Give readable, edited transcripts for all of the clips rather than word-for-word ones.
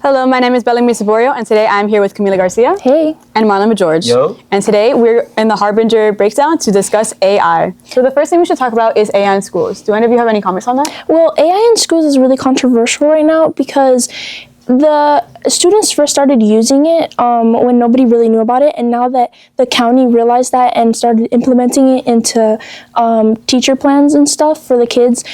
Hello, my name is Bellamy Saborio, and today I'm here with Camila Garcia. Hey. And Marlon George. Yo. And today we're in the Harbinger breakdown to discuss AI. So the first thing we should talk about is AI in schools. Do any of you have any comments on that? Well, AI in schools is really controversial right now because the students first started using it when nobody really knew about it, and now that the county realized that and started implementing it into teacher plans and stuff for the kids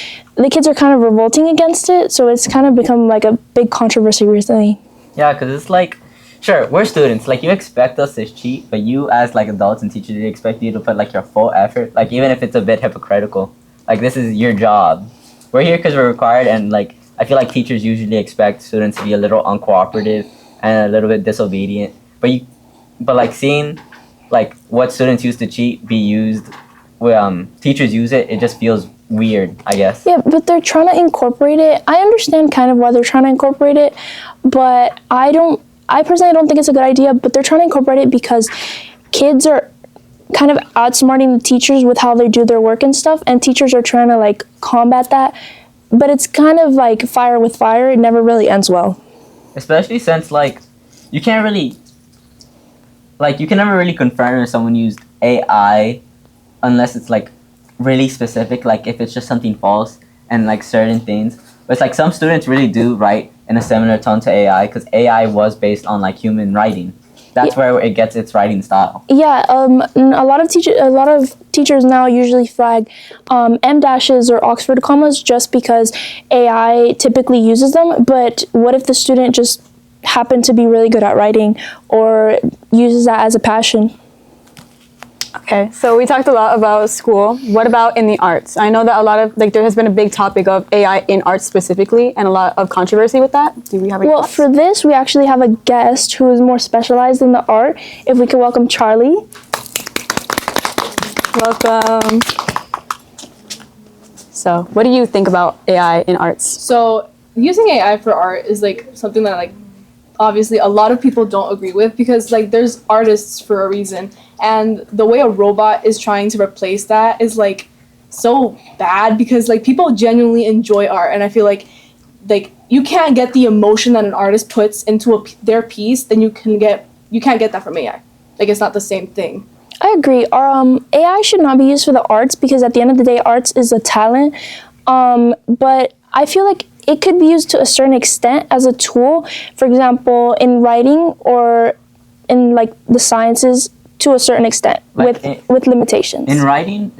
are kind of revolting against it, so it's kind of become like a big controversy recently. Yeah, because it's like, sure, we're students. Like, you expect us to cheat, but you as like adults and teachers, they expect you to put like your full effort, like even if it's a bit hypocritical. Like, this is your job. We're here because we're required, and like I feel like teachers usually expect students to be a little uncooperative and a little bit disobedient. But like seeing like what students used to cheat be used when teachers use it, it just feels weird, I guess. Yeah, but they're trying to incorporate it. I understand kind of why they're trying to incorporate it, but I personally don't think it's a good idea, but they're trying to incorporate it because kids are kind of outsmarting the teachers with how they do their work and stuff, and teachers are trying to like combat that. But it's kind of like fire with fire. It never really ends well. Especially since like you can never really confirm if someone used AI unless it's like really specific, like if it's just something false and like certain things. But it's like some students really do write in a similar tone to AI because AI was based on like human writing. That's where it gets its writing style. Yeah, a lot of teachers now usually flag M dashes or Oxford commas just because AI typically uses them. But what if the student just happened to be really good at writing or uses that as a passion? Okay, so we talked a lot about school. What about in the arts? I know that there has been a big topic of AI in arts specifically and a lot of controversy with that. Do we have any thoughts? For this, we actually have a guest who is more specialized in the art. If we could welcome Charlie. Welcome. So, what do you think about AI in arts? So, using AI for art is like something that like obviously a lot of people don't agree with because like there's artists for a reason, and the way a robot is trying to replace that is like so bad because like people genuinely enjoy art, and I feel like you can't get the emotion that an artist puts into their piece, then you can't get that from AI. Like, it's not the same thing. I agree. AI should not be used for the arts because at the end of the day, arts is a talent. But I feel like it could be used to a certain extent as a tool, for example, in writing or in like the sciences to a certain extent, like with limitations. In writing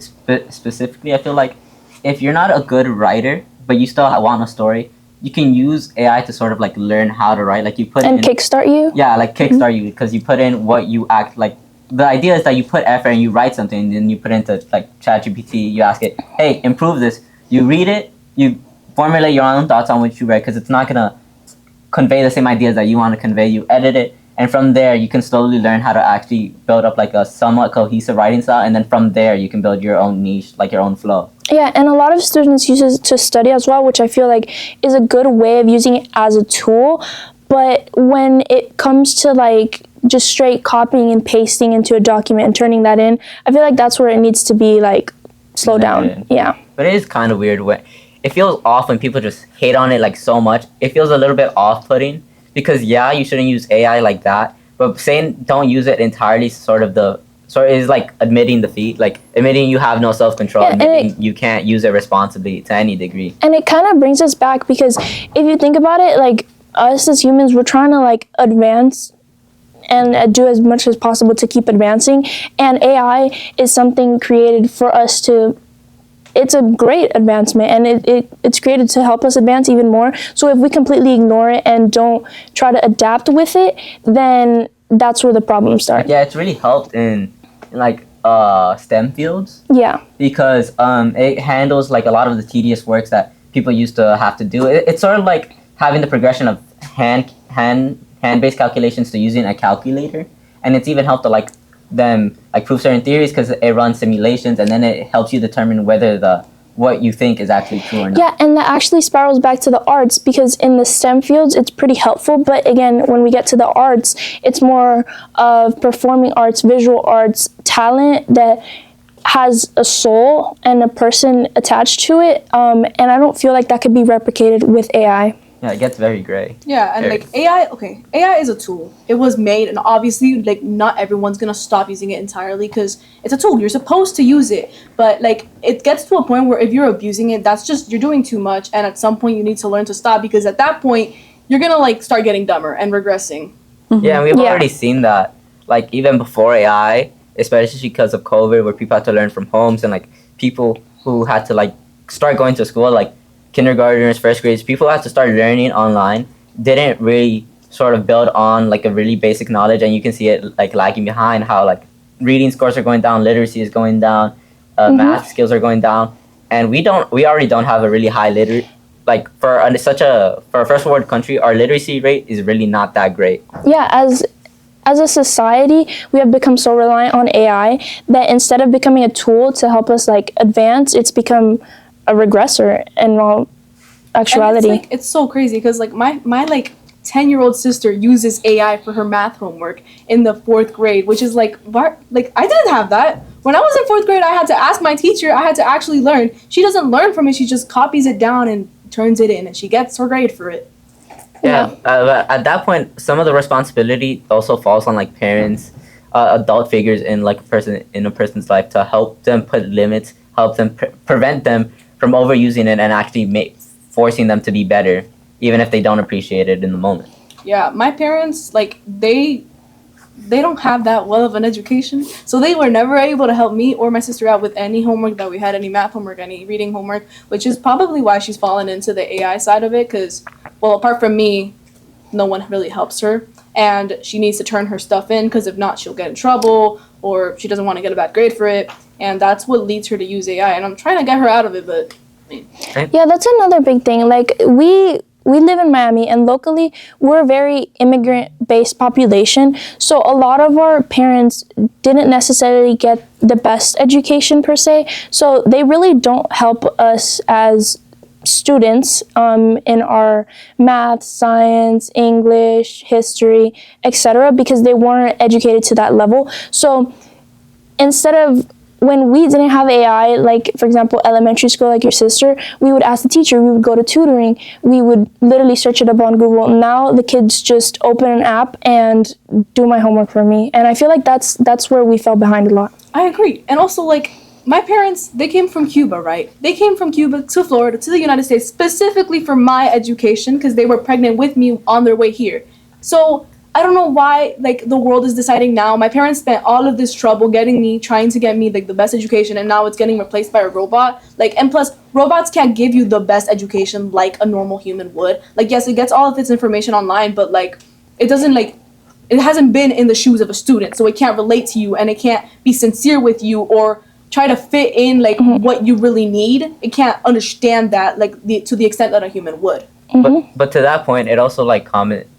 specifically, I feel like if you're not a good writer, but you still want a story, you can use AI to sort of like learn how to write. Like you put and kickstart you? Yeah, like kickstart you because you put in what you act like. The idea is that you put effort and you write something, and then you put into like ChatGPT, you ask it, hey, improve this. You read it, you formulate your own thoughts on what you read because it's not going to convey the same ideas that you want to convey. You edit it, and from there you can slowly learn how to actually build up like a somewhat cohesive writing style, and then from there you can build your own niche, like your own flow. Yeah, and a lot of students use it to study as well, which I feel like is a good way of using it as a tool. But when it comes to like just straight copying and pasting into a document and turning that in, I feel like that's where it needs to be like slow down. Yeah. But it is kind of weird when it feels off when people just hate on it like so much. It feels a little bit off-putting because yeah, you shouldn't use AI like that. But saying don't use it entirely is like admitting defeat, like admitting you have no self-control, admitting you can't use it responsibly to any degree. And it kind of brings us back because if you think about it, like us as humans, we're trying to like advance and do as much as possible to keep advancing. And AI is something created for us to, it's a great advancement, and it's created to help us advance even more. So if we completely ignore it and don't try to adapt with it, then that's where the problems start. Yeah, it's really helped in like STEM fields. Yeah. Because it handles like a lot of the tedious works that people used to have to do. It's sort of like having the progression of hand-based calculations to using a calculator, and it's even helped to like them like prove certain theories because it runs simulations, and then it helps you determine whether what you think is actually true or not. Yeah, and that actually spirals back to the arts because in the STEM fields it's pretty helpful, but again, when we get to the arts, it's more of performing arts, visual arts, talent that has a soul and a person attached to it, and I don't feel like that could be replicated with AI. Yeah, it gets very gray. Yeah, and Very. like AI is a tool. It was made, and obviously, like, not everyone's gonna stop using it entirely because it's a tool. You're supposed to use it, but like, it gets to a point where if you're abusing it, that's just you're doing too much, and at some point, you need to learn to stop because at that point, you're gonna like start getting dumber and regressing. Yeah, and we've Yeah. already seen that. Like even before AI, especially because of COVID, where people had to learn from homes and like people who had to like start going to school, like kindergartners, first graders, people had to start learning online. Didn't really sort of build on like a really basic knowledge, and you can see it like lagging behind. How like reading scores are going down, literacy is going down, math skills are going down, and we already don't have a really high like for a first world country, our literacy rate is really not that great. Yeah, as a society, we have become so reliant on AI that instead of becoming a tool to help us like advance, it's become a regressor in all actuality. And it's so crazy because like my like 10-year-old sister uses AI for her math homework in the 4th grade, which is like like I didn't have that. When I was in 4th grade, I had to ask my teacher. I had to actually learn. She doesn't learn from it. She just copies it down and turns it in, and she gets her grade for it. Yeah, but at that point, some of the responsibility also falls on like parents, adult figures in like a person's life to help them put limits, help them prevent them from overusing it, and actually forcing them to be better, even if they don't appreciate it in the moment. Yeah, my parents like they don't have that well of an education, so they were never able to help me or my sister out with any homework that we had, any math homework, any reading homework, which is probably why she's fallen into the AI side of it because, well, apart from me, no one really helps her, and she needs to turn her stuff in because if not, she'll get in trouble or she doesn't want to get a bad grade for it, and that's what leads her to use AI, and I'm trying to get her out of it, but Yeah, that's another big thing. Like we live in Miami, and locally we're a very immigrant-based population. So a lot of our parents didn't necessarily get the best education per se. So they really don't help us as students in our math, science, English, history, etc. because they weren't educated to that level. So instead of when we didn't have AI, like for example, elementary school, like your sister, we would ask the teacher, we would go to tutoring, we would literally search it up on Google. Now the kids just open an app and do my homework for me. And I feel like that's where we fell behind a lot. I agree. And also, like, my parents, they came from Cuba, right? They came from Cuba to Florida, to the United States, specifically for my education, because they were pregnant with me on their way here. So I don't know why, like, the world is deciding now. My parents spent all of this trouble trying to get me, like, the best education, and now it's getting replaced by a robot. Like, and plus, robots can't give you the best education like a normal human would. Like, yes, it gets all of its information online, but, like, it doesn't, like, it hasn't been in the shoes of a student, so it can't relate to you, and it can't be sincere with you or try to fit in, like, what you really need. It can't understand that, like, to the extent that a human would. But to that point, it also like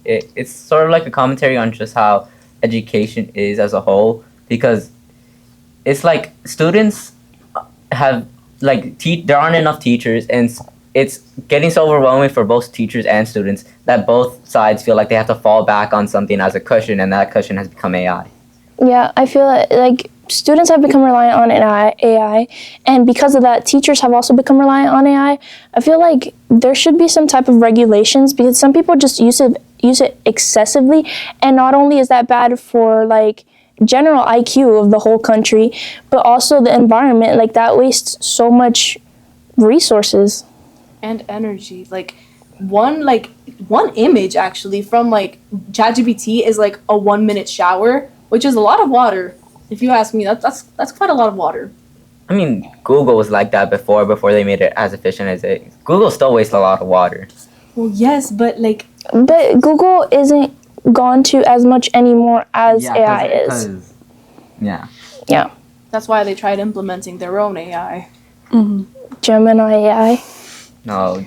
it's sort of like a commentary on just how education is as a whole, because it's like students have like there aren't enough teachers, and it's getting so overwhelming for both teachers and students that both sides feel like they have to fall back on something as a cushion, and that cushion has become AI. Yeah, I feel like students have become reliant on AI, and because of that, teachers have also become reliant on AI. I feel like there should be some type of regulations, because some people just use it excessively, and not only is that bad for like general IQ of the whole country, but also the environment. Like, that wastes so much resources And energy. Like one image actually from like ChatGPT is like a 1-minute shower, which is a lot of water. If you ask me, that's quite a lot of water. I mean, Google was like that before they made it as efficient as it is. Google still wastes a lot of water. Well, yes, but like, But Google isn't gone to as much anymore as AI is. Yeah. Yeah. that's why they tried implementing their own AI. Gemini AI. No,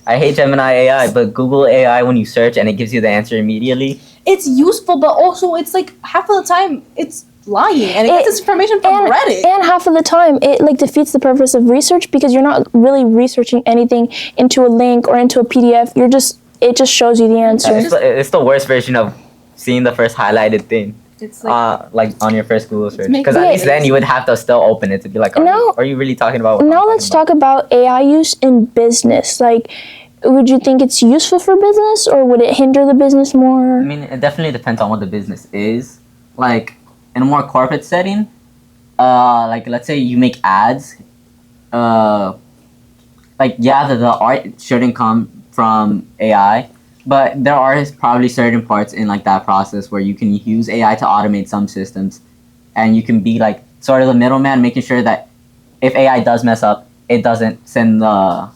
I hate Gemini AI, but Google AI, when you search and it gives you the answer immediately. It's useful, but also it's like half of the time it's lying, and it gets its information from Reddit. And half of the time, it like defeats the purpose of research, because you're not really researching anything into a link or into a PDF. It just shows you the answer. It's the worst version of seeing the first highlighted thing. It's like on your first Google search, making because at it least then you would have to still open it to be like, are you really talking about? Now let's talk about AI use in business. Like, would you think it's useful for business, or would it hinder the business more? I mean, it definitely depends on what the business is. Like in a more corporate setting, like let's say you make ads, like yeah, the art shouldn't come from AI, but there are probably certain parts in like that process where you can use AI to automate some systems, and you can be like sort of the middleman, making sure that if AI does mess up, it doesn't send the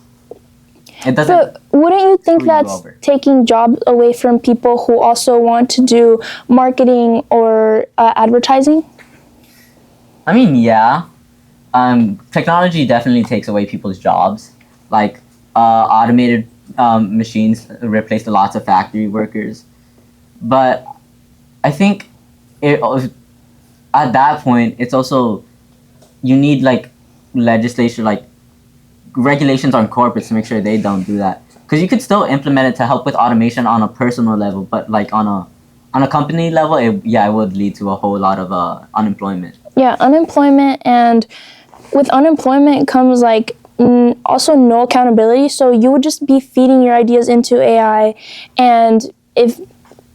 it doesn't. But wouldn't you think screw you that's over. taking jobs away from people who also want to do marketing or advertising? I mean, yeah. Technology definitely takes away people's jobs. Like, automated machines replaced lots of factory workers. But I think at that point, it's also, you need, like, legislation, like, regulations on corporates to make sure they don't do that. Because you could still implement it to help with automation on a personal level, but, like, on a company level, it would lead to a whole lot of unemployment. Yeah, unemployment, and with unemployment comes like also no accountability. So you would just be feeding your ideas into AI, and if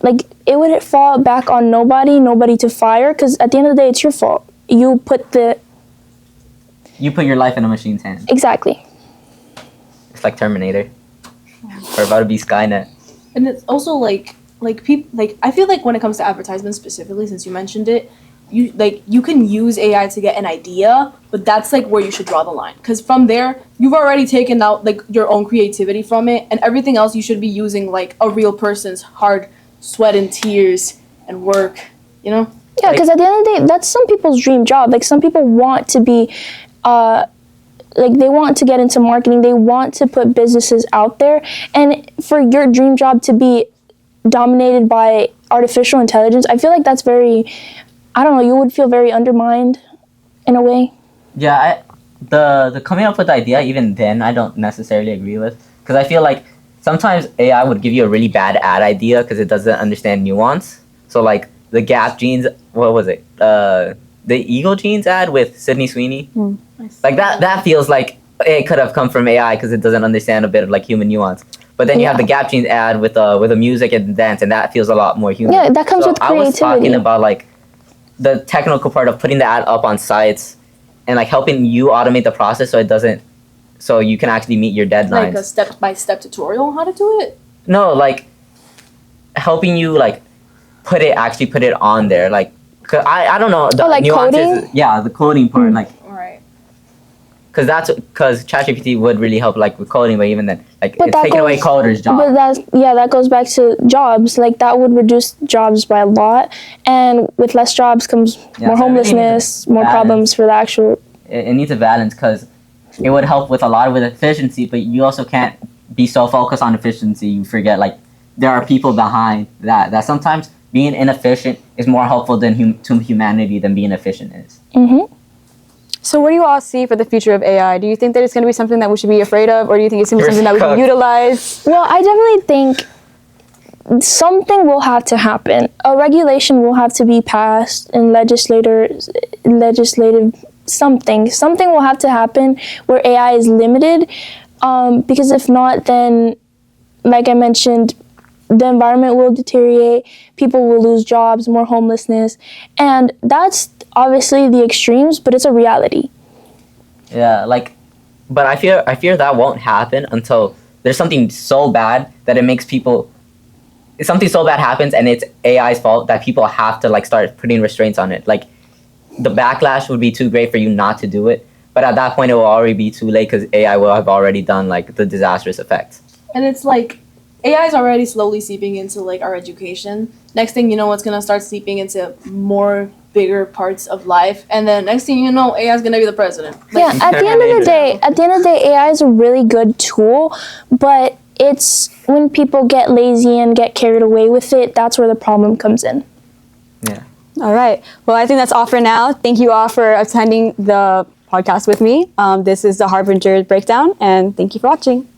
like it would fall back on nobody to fire, because at the end of the day, it's your fault. You put your life in a machine's hands. Exactly. It's like Terminator. We're about to be Skynet. And it's also like people like I feel like when it comes to advertisements specifically, since you mentioned it, you can use AI to get an idea, but that's like where you should draw the line, because from there you've already taken out like your own creativity from it, and everything else you should be using like a real person's hard sweat and tears and work, you know? Yeah, because at the end of the day, that's some people's dream job. Like some people want to be, like they want to get into marketing. They want to put businesses out there, and for your dream job to be dominated by artificial intelligence, I feel like that's very, I don't know, you would feel very undermined in a way. Yeah, the coming up with the idea, even then, I don't necessarily agree with. Because I feel like sometimes AI would give you a really bad ad idea because it doesn't understand nuance. So like the Gap jeans, what was it? The Eagle jeans ad with Sydney Sweeney. Like that feels like it could have come from AI because it doesn't understand a bit of like human nuance. But then you have the Gap jeans ad with the music and dance, and that feels a lot more human. Yeah, that comes with I creativity. was talking about like the technical part of putting the ad up on sites and like helping you automate the process so you can actually meet your deadlines. Like a step-by-step tutorial on how to do it? No, like helping you like put it on there. Like, 'cause I don't know. The like nuances, coding? Yeah, the coding part. Like, Alright. because ChatGPT would really help like with coding, but even then, like But it's that taking away goes- coders' jobs. But that goes back to jobs. Like that would reduce jobs by a lot, and with less jobs comes Yeah, more so everything homelessness, needs a more balance. problems for the actual. It needs a balance because it would help with a lot with efficiency, but you also can't be so focused on efficiency you forget like there are people behind that sometimes being inefficient is more helpful to humanity than being efficient is. So what do you all see for the future of AI? Do you think that it's going to be something that we should be afraid of, or do you think it's going to be something that we can utilize? Well, I definitely think something will have to happen. A regulation will have to be passed, and legislative something will have to happen where AI is limited. Because if not, then, like I mentioned, the environment will deteriorate, people will lose jobs, more homelessness, and that's obviously the extremes, but it's a reality. Yeah, like, but I fear that won't happen until there's something so bad that it makes people. Something so bad happens and it's AI's fault that people have to like start putting restraints on it. Like, the backlash would be too great for you not to do it, but at that point it will already be too late because AI will have already done like the disastrous effects. And it's like AI is already slowly seeping into like our education. Next thing you know, it's gonna start seeping into more bigger parts of life, and then next thing you know, AI is gonna be the president. Yeah, at the end of the day, AI is a really good tool, but it's when people get lazy and get carried away with it, that's where the problem comes in. Yeah. All right. Well, I think that's all for now. Thank you all for attending the podcast with me. This is the Harbinger Breakdown, and thank you for watching.